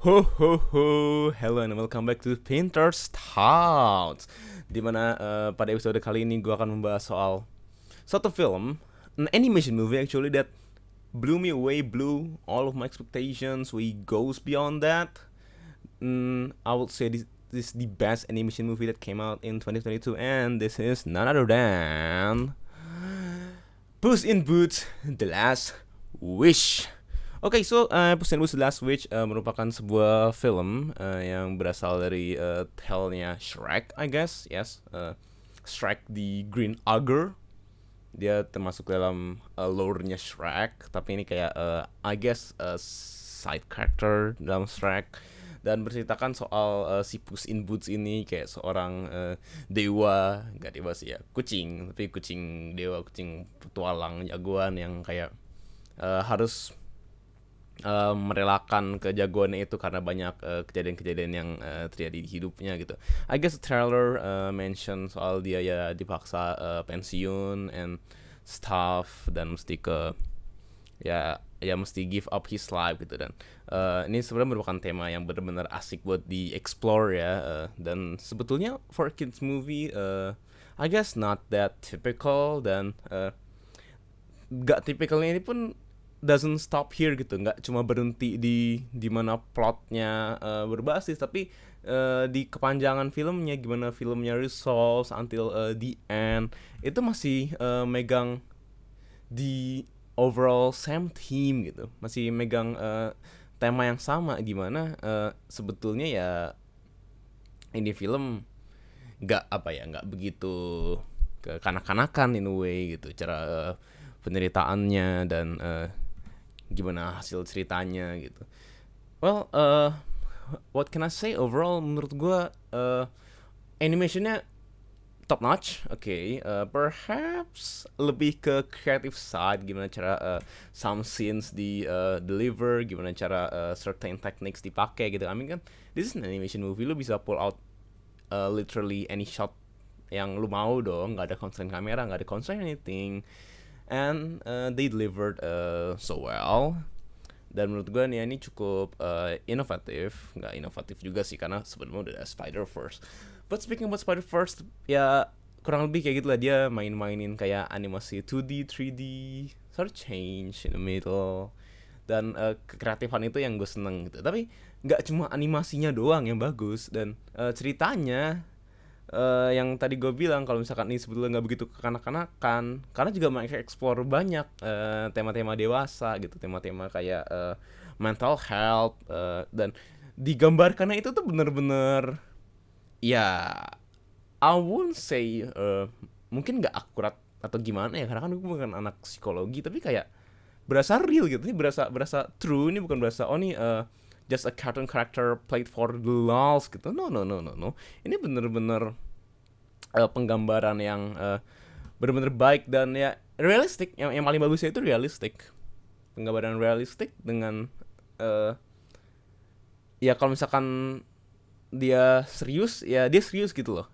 Ho ho ho, hello and welcome back to Painter's Thoughts. Dimana pada episode kali ini gue akan membahas soal suatu film, an animation movie actually that blew me away, blew all of my expectations, way goes beyond that. I would say this is the best animation movie that came out in 2022, and this is none other than Puss in Boots: The Last Wish. Oke, Puss in Boots: The Last Wish merupakan sebuah film yang berasal dari tale-nya Shrek, I guess. Yes, Shrek the Green Ogre. Dia termasuk dalam lore-nya Shrek, tapi ini kayak I guess side character dalam Shrek, dan berceritakan soal si Puss in Boots ini kayak seorang dewa, nggak dewa sih ya, kucing, tapi kucing dewa, kucing petualang jagoan yang kayak harus merelakan kejagoannya itu karena banyak kejadian-kejadian yang terjadi di hidupnya gitu. I guess the trailer mention soal dia ya dipaksa pensiun and stuff, dan mesti ke ya mesti give up his life gitu. Dan ini sebenarnya merupakan tema yang benar-benar asik buat di explore ya, dan sebetulnya for a kids movie I guess not that typical, dan gak tipikalnya ini pun doesn't stop here gitu, nggak cuma berhenti di mana plotnya berbasis, tapi di kepanjangan filmnya, gimana filmnya resolves until the end, itu masih megang di overall same theme gitu, masih megang tema yang sama, gimana sebetulnya ya ini film nggak begitu ke kanak-kanakan in a way gitu, cara penderitaannya dan gimana hasil ceritanya gitu. Well, what can I say overall, menurut gue animationnya top notch. Okay, perhaps lebih ke creative side, gimana cara some scenes di deliver, gimana cara certain techniques dipakai gitu. I mean kan this is an animation movie, lu bisa pull out literally any shot yang lu mau dong, nggak ada constraint kamera, nggak ada constraint anything, and they delivered so well. Dan menurut gue nih ini cukup inovatif, nggak inovatif juga sih karena sebenarnya udah ada Spider-Verse. But speaking about Spider-Verse, ya kurang lebih kayak gitu lah, dia main-mainin kayak animasi 2D, 3D, sort of change in the middle, dan kekreatifan itu yang gue seneng gitu. Tapi nggak cuma animasinya doang yang bagus, dan ceritanya yang tadi gue bilang kalau misalkan ini sebetulnya nggak begitu kekanak-kanakan, karena juga mereka explore banyak tema-tema dewasa gitu, tema-tema kayak mental health, dan digambarkannya itu tuh bener-bener ya I won't say mungkin nggak akurat atau gimana ya, karena kan gue bukan anak psikologi, tapi kayak berasa real gitu, ini berasa berasa true, ini bukan berasa oh nih just a cartoon character played for the lols gitu. No no no no no, ini bener-bener penggambaran yang bener-bener baik dan ya realistik. Yang paling bagusnya itu realistik, penggambaran realistik dengan ya kalau misalkan dia serius ya dia serius gitu loh.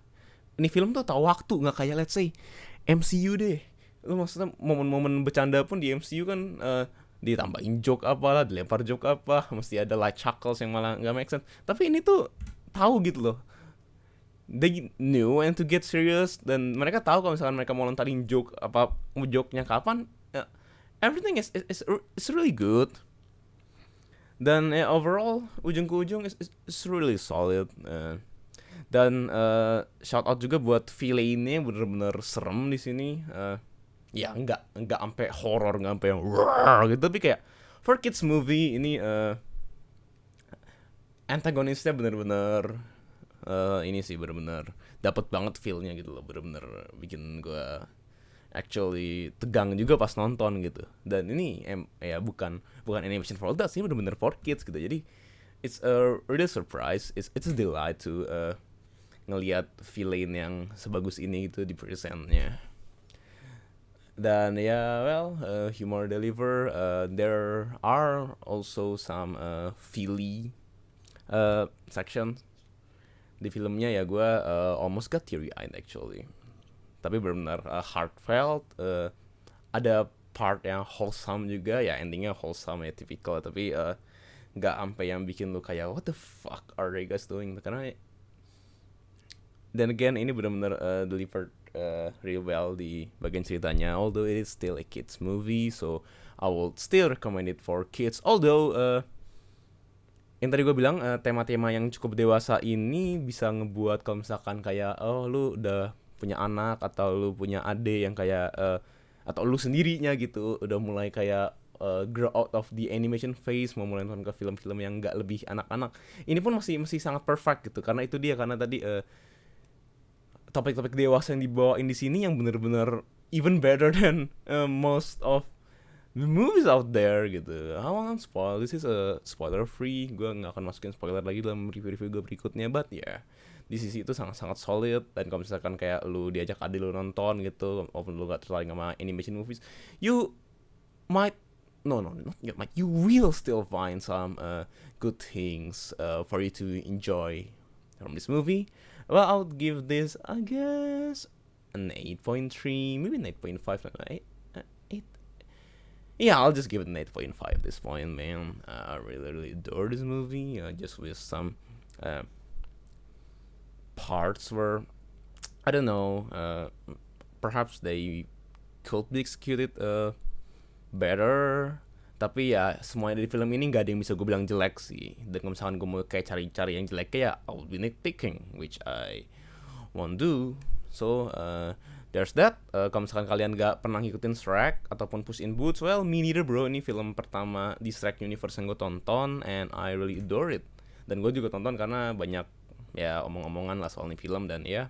Ini film tuh tahu waktu, nggak kayak let's say MCU deh. Lu maksudnya momen-momen bercanda pun di MCU kan ditambahin joke apalah, dilempar joke apa, mesti ada light chuckles yang malah nggak make sense. Tapi ini tuh tahu gitu loh. They knew when to get serious, dan mereka tahu kalau misalkan mereka mau lontarin joke apa, joke-nya kapan. Everything is really good. Dan overall ujung ke ujung is really solid. Dan shout out juga buat villainnya, bener-bener serem di sini. Ya nggak sampai horror, nggak sampai yang gitu, tapi kayak for kids movie ini antagonisnya bener-bener ini sih bener-bener dapat banget feelnya gitu loh, bener-bener bikin gue actually tegang juga pas nonton gitu. Dan ini ya bukan animation for adults, ini bener-bener for kids gitu, jadi it's a really surprise, it's a delight to ngelihat villain yang sebagus ini gitu di presentnya. Dan ya well, humor deliver, there are also some Philly section di filmnya ya, gue almost got teary eyed actually, tapi benar-benar heartfelt. Ada part yang wholesome juga ya, endingnya wholesome ya, typical, tapi nggak sampai yang bikin lu kayak what the fuck are they guys doing, karena then again ini benar-benar delivered real well di bagian ceritanya, although it is still a kids movie, so I will still recommend it for kids, although yang tadi gue bilang tema-tema yang cukup dewasa ini bisa ngebuat kalau misalkan kayak oh lu udah punya anak atau lu punya adik yang kayak atau lu sendirinya gitu udah mulai kayak grow out of the animation phase, mau mulai nonton ke film-film yang nggak lebih anak-anak, ini pun masih sangat perfect gitu, karena itu dia, karena tadi topik-topik dewasa yang dibawain di sini yang bener-bener even better than most of the movies out there gitu. I won't spoil. This is a spoiler free. Gue nggak akan masukin spoiler lagi dalam review-review gue berikutnya. But ya, yeah, di sisi itu sangat-sangat solid. Dan kalau misalkan kayak lu diajak adik lu nonton gitu, walaupun lu gak tertarik sama animation movies, you might not you might, you will still find some good things for you to enjoy from this movie. Well, I'll give this, I guess, an 8.3, maybe an 8.5, 8. Yeah, I'll just give it an 8.5 at this point, man. I really adore this movie. Just with some parts where, I don't know, perhaps they could be executed better. Tapi ya semuanya dari film ini gak ada yang bisa gue bilang jelek sih. Dan kalau misalkan gue mau kayak cari-cari yang jelek, kayak I'll be nitpicking, which I won't do. So there's that. Kalau misalkan kalian gak pernah ngikutin Shrek ataupun Puss in Boots, well, me neither bro. Ini film pertama di Shrek universe yang gue tonton, and I really adore it. Dan gue juga tonton karena banyak ya omong-omongan lah soal ini film, dan ya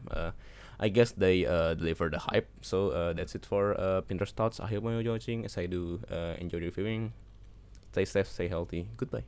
I guess they deliver the hype. So that's it for Pinterest Thoughts. I hope you're watching as I do enjoy the viewing. Stay safe, stay healthy. Goodbye.